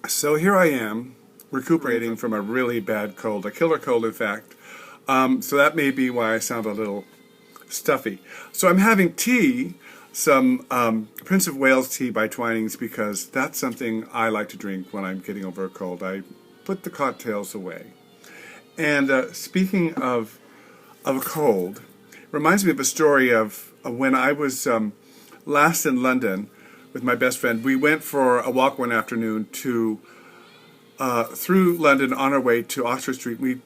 So here I am, recuperating from a really bad cold, a killer cold, in fact. So that may be why I sound a little stuffy. So I'm having tea, some Prince of Wales tea by Twinings, because that's something I like to drink when I'm getting over a cold. I put the cocktails away. And speaking of a cold, reminds me of a story of when I was last in London with my best friend. We went for a walk one afternoon to through London on our way to Oxford Street. We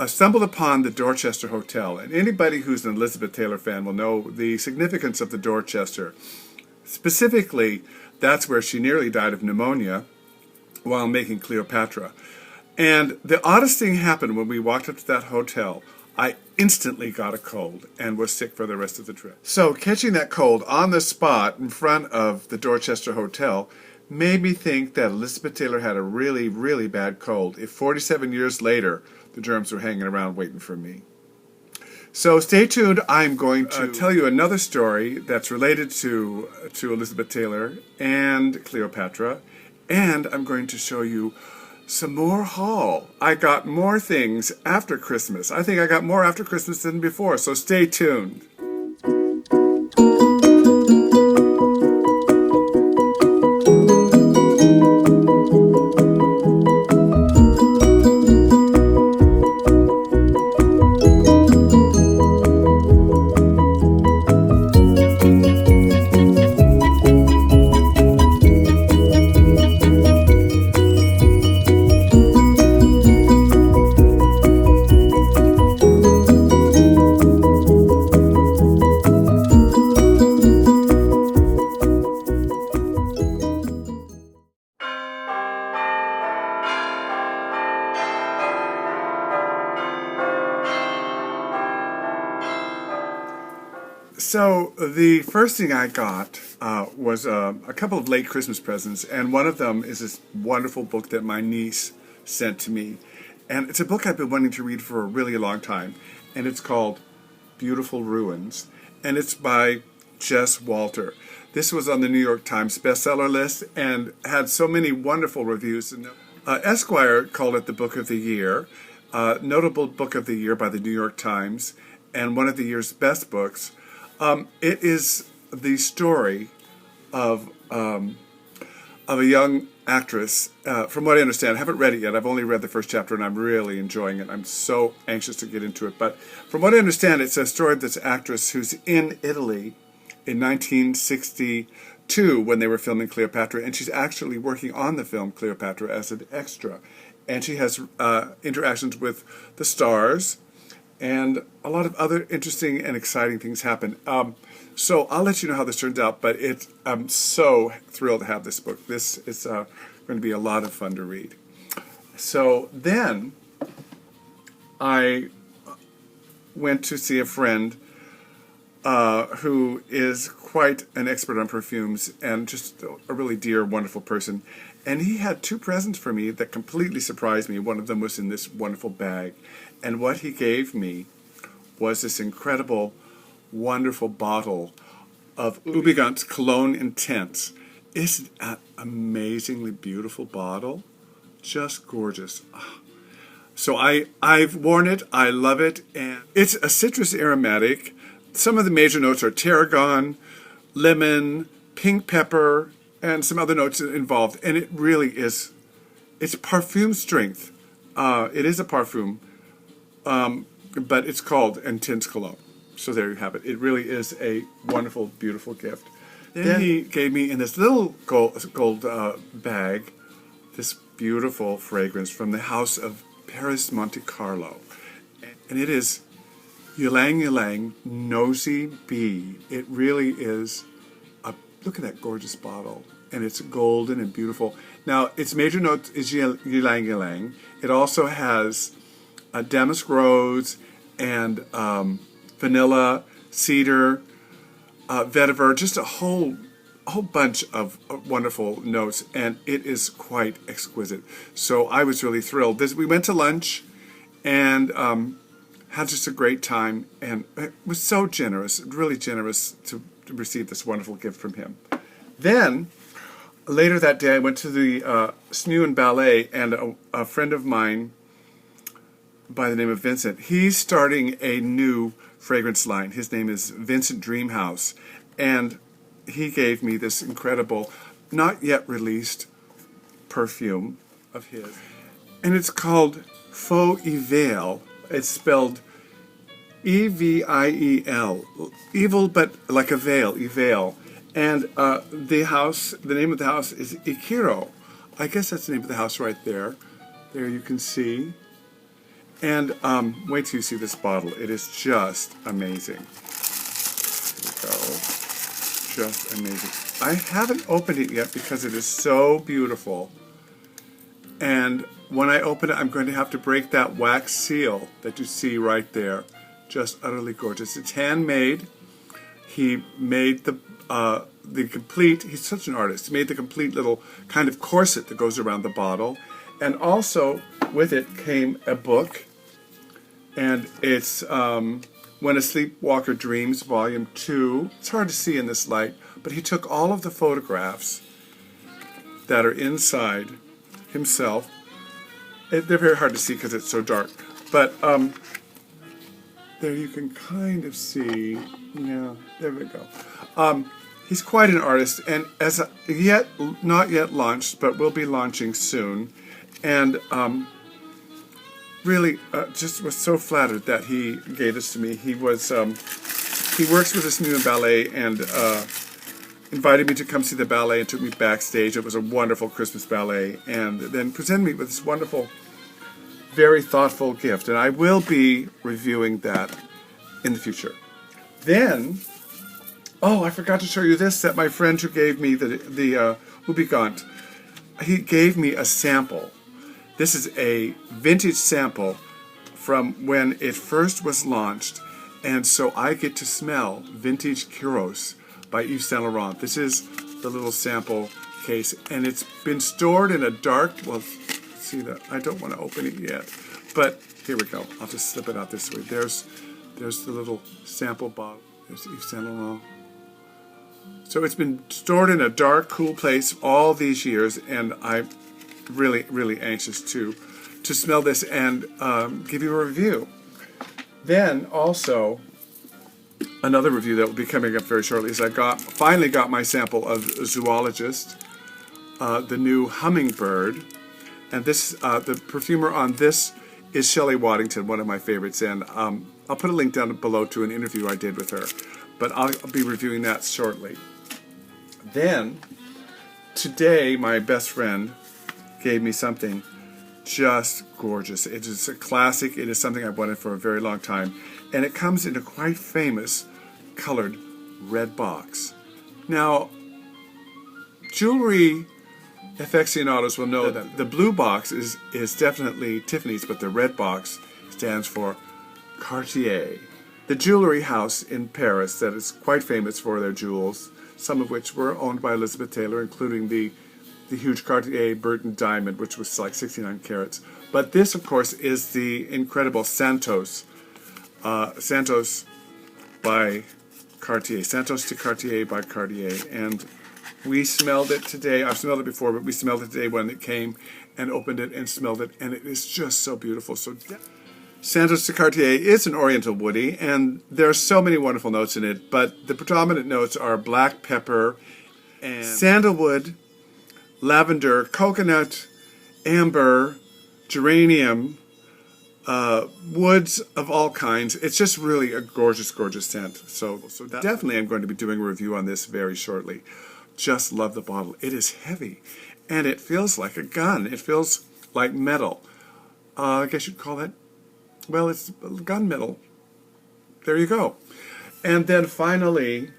stumbled upon the Dorchester Hotel, and anybody who's an Elizabeth Taylor fan will know the significance of the Dorchester. Specifically, that's where she nearly died of pneumonia while making Cleopatra. And the oddest thing happened when we walked up to that hotel. I instantly got a cold and was sick for the rest of the trip. So catching that cold on the spot in front of the Dorchester Hotel made me think that Elizabeth Taylor had a really, really bad cold if 47 years later the germs were hanging around waiting for me. So stay tuned. I'm going to tell you another story that's related to Elizabeth Taylor and Cleopatra, and I'm going to show you some more haul. I got more things after Christmas. I think I got more after Christmas than before, so stay tuned. So the first thing I got was a couple of late Christmas presents, and one of them is this wonderful book that my niece sent to me. And it's a book I've been wanting to read for a really long time, and it's called Beautiful Ruins, and it's by Jess Walter. This was on the New York Times bestseller list and had so many wonderful reviews. Esquire called it the Book of the Year, notable Book of the Year by the New York Times, and one of the year's best books. It is the story of a young actress. From what I understand, I haven't read it yet. I've only read the first chapter, and I'm really enjoying it. I'm so anxious to get into it. But from what I understand, it's a story of this actress who's in Italy in 1962 when they were filming Cleopatra, and she's actually working on the film Cleopatra as an extra. And she has interactions with the stars, and a lot of other interesting and exciting things happen. So I'll let you know how this turns out, but I'm so thrilled to have this book. This is going to be a lot of fun to read. So then I went to see a friend who is quite an expert on perfumes and just a really dear, wonderful person. And he had two presents for me that completely surprised me. One of them was in this wonderful bag. And what he gave me was this incredible, wonderful bottle of Ubigant's Cologne Intense. Isn't that amazingly beautiful bottle? Just gorgeous. So I've worn it. I love it. And it's a citrus aromatic. Some of the major notes are tarragon, lemon, pink pepper, and some other notes involved. And it really is, it's perfume strength. It is a parfum. But it's called Intense Cologne. So there you have it. It really is a wonderful, beautiful gift. Then he gave me in this little gold bag this beautiful fragrance from the house of Paris Monte Carlo. And it is Ylang Ylang Nosy Bee. It really is look at that gorgeous bottle. And it's golden and beautiful. Now, its major note is Ylang Ylang. It also has damask rose and vanilla, cedar, vetiver, just a whole bunch of wonderful notes, and it is quite exquisite. So I was really thrilled. We went to lunch and had just a great time, and it was so generous, really generous to receive this wonderful gift from him. Then later that day, I went to the Snewen Ballet, and a friend of mine by the name of Vincent, he's starting a new fragrance line. His name is Vincent Dreamhouse, and he gave me this incredible, not yet released perfume of his, and it's called Faux Evil. It's spelled Eviel, evil but like a veil, Evil. And the name of the house is Ikiro. I guess that's the name of the house right there. There you can see. And wait till you see this bottle. It is just amazing. Here we go. Just amazing. I haven't opened it yet because it is so beautiful. And when I open it, I'm going to have to break that wax seal that you see right there. Just utterly gorgeous. It's handmade. He made the complete, he's such an artist, he made the complete little kind of corset that goes around the bottle. And also with it came a book. And it's When a Sleepwalker Dreams, Volume 2. It's hard to see in this light, but he took all of the photographs that are inside himself. They're very hard to see because it's so dark. But there you can kind of see. Yeah, there we go. He's quite an artist, and not yet launched, but will be launching soon. And really, just was so flattered that he gave this to me. He works with this new ballet, and invited me to come see the ballet and took me backstage. It was a wonderful Christmas ballet, and then presented me with this wonderful, very thoughtful gift. And I will be reviewing that in the future. Then, oh, I forgot to show you this, that my friend who gave me the Hubigant, he gave me a sample. This is a vintage sample from when it first was launched, and so I get to smell Vintage Kuros by Yves Saint Laurent. This is the little sample case, and it's been stored in a dark, well, see that, I don't want to open it yet, but here we go. I'll just slip it out this way. There's the little sample bottle. There's Yves Saint Laurent. So it's been stored in a dark, cool place all these years, and I'm really, really anxious to smell this and give you a review. Then also, another review that will be coming up very shortly is I finally got my sample of Zoologist, the new Hummingbird, and this the perfumer on this is Shelley Waddington, one of my favorites, and I'll put a link down below to an interview I did with her, but I'll be reviewing that shortly. Then, today, my best friend gave me something just gorgeous. It is a classic. It is something I've wanted for a very long time, and it comes in a quite famous colored red box. Now, jewelry aficionados will know that the blue box is definitely Tiffany's, but the red box stands for Cartier, the jewelry house in Paris that is quite famous for their jewels, some of which were owned by Elizabeth Taylor, including the huge Cartier Burton diamond, which was like 69 carats. But this, of course, is the incredible Santos. Santos by Cartier. Santos de Cartier by Cartier. And we smelled it today. I've smelled it before, but we smelled it today when it came and opened it and smelled it. And it is just so beautiful. So Santos de Cartier is an oriental woody, and there are so many wonderful notes in it, but the predominant notes are black pepper and sandalwood, lavender, coconut, amber, geranium, woods of all kinds. It's just really a gorgeous, gorgeous scent. So definitely I'm going to be doing a review on this very shortly. Just love the bottle. It is heavy, and it feels like a gun. It feels like metal. I guess you'd call that, well, it's gunmetal. There you go. And then finally,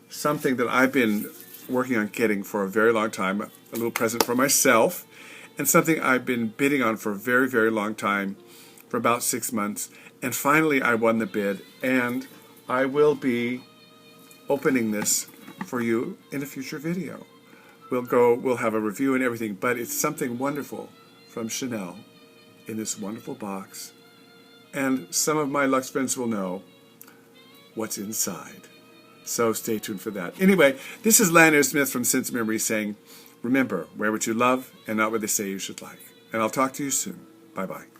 something that I've been working on getting for a very long time, a little present for myself, and something I've been bidding on for a very, very long time, for about 6 months. And finally, I won the bid, and I will be opening this for you in a future video. We'll have a review and everything, but it's something wonderful from Chanel in this wonderful box. And some of my Luxe friends will know what's inside. So stay tuned for that. Anyway, this is Lanier Smith from Sense Memory saying, remember, wear what you love and not what they say you should like. And I'll talk to you soon. Bye-bye.